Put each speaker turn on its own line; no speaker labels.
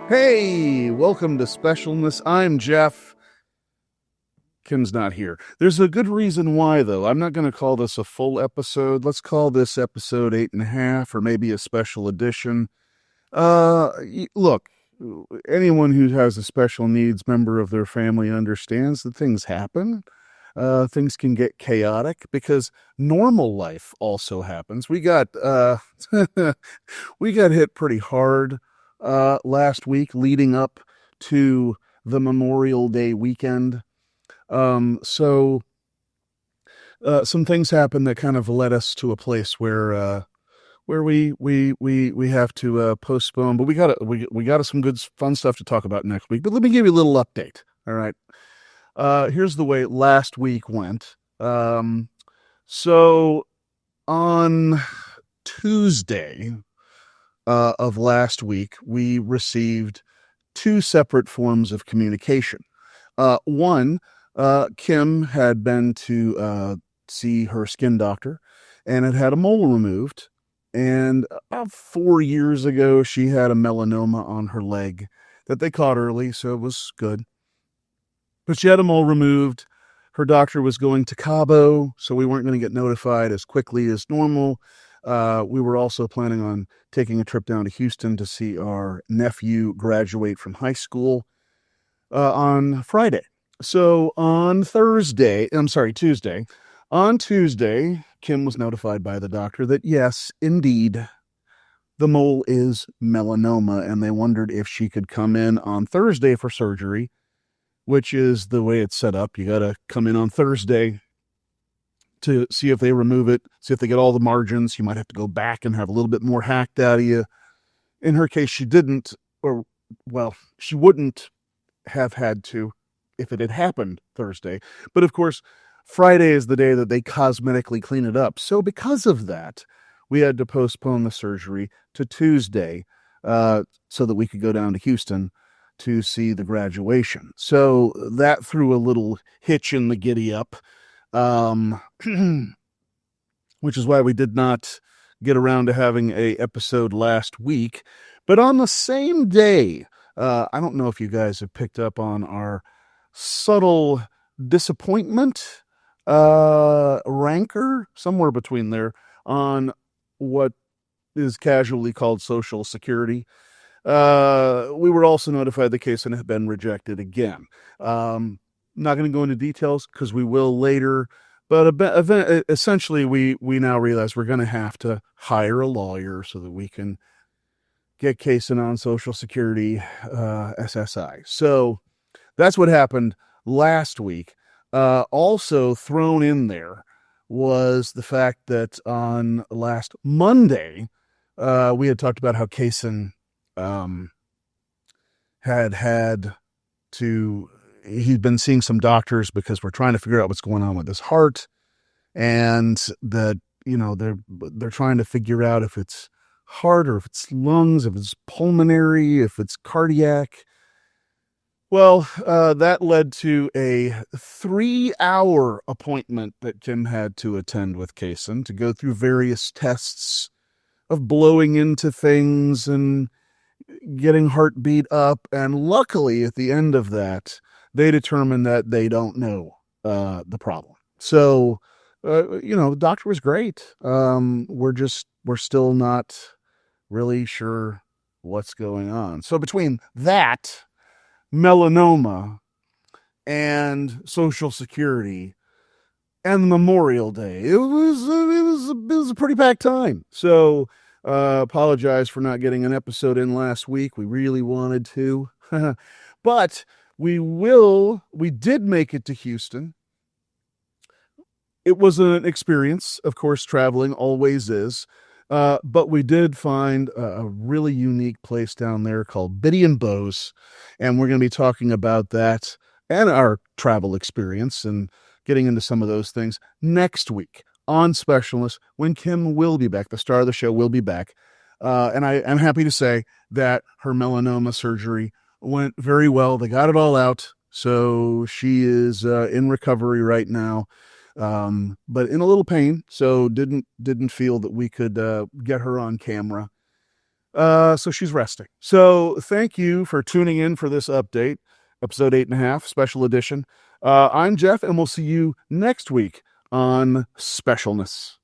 Hey, welcome to Specialness. I'm Jeff. Kim's not here. There's a good reason why, though. I'm not going to call this a full episode. Let's call this episode 8.5, or maybe a special edition. Look, anyone who has a special needs member of their family understands that things happen. Things can get chaotic because normal life also happens. We got we got hit pretty hard last week leading up to the Memorial Day weekend. So some things happened that kind of led us to a place where we have to postpone, but we got some good fun stuff to talk about next week. But let me give you a little update. All right. Here's the way last week went. So on Tuesday of last week, we received two separate forms of communication. One, Kim had been to see her skin doctor and had a mole removed. And about 4 years ago, she had a melanoma on her leg that they caught early, so it was good. But she had a mole removed. Her doctor was going to Cabo, so we weren't going to get notified as quickly as normal. We were also planning on taking a trip down to Houston to see our nephew graduate from high school on Friday. So on Tuesday, on Tuesday, Kim was notified by the doctor that yes, indeed, the mole is melanoma, and they wondered if she could come in on Thursday for surgery, which is the way it's set up. You got to come in on Thursday to see if they remove it, see if they get all the margins. You might have to go back and have a little bit more hacked out of you. In her case, she didn't, she wouldn't have had to if it had happened Thursday. But of course, Friday is the day that they cosmetically clean it up. So because of that, we had to postpone the surgery to Tuesday so that we could go down to Houston to see the graduation. So that threw a little hitch in the giddy up, which is why we did not get around to having a episode last week. But on the same day, I don't know if you guys have picked up on our subtle disappointment, rancor, somewhere between there, on what is casually called Social Security. We were also notified the Cason had been rejected again. Not going to go into details because we will later, but essentially we now realize we're going to have to hire a lawyer so that we can get Cason on Social Security, SSI. So that's what happened last week. Also thrown in there was the fact that on last Monday, we had talked about how Cason he'd been seeing some doctors because we're trying to figure out what's going on with his heart, and that, they're trying to figure out if it's heart or if it's lungs, if it's pulmonary, if it's cardiac. Well, that led to a 3-hour appointment that Kim had to attend with Cason to go through various tests of blowing into things and getting heartbeat up. And luckily, at the end of that, they determined that they don't know the problem. So, the doctor was great. We're still not really sure what's going on. So between that, melanoma, and Social Security, and Memorial Day, it was a pretty packed time. So apologize for not getting an episode in last week. We really wanted to, but we did make it to Houston. It was an experience, of course, traveling always is. But we did find a really unique place down there called Biddy and Bowes, and we're going to be talking about that and our travel experience and getting into some of those things next week on Specialness, when Kim will be back. The star of the show will be back. And I am happy to say that her melanoma surgery went very well. They got it all out. So she is in recovery right now. But in a little pain, so didn't feel that we could get her on camera. So she's resting. So thank you for tuning in for this update, episode 8.5, special edition. I'm Jeff, and we'll see you next week on Specialness.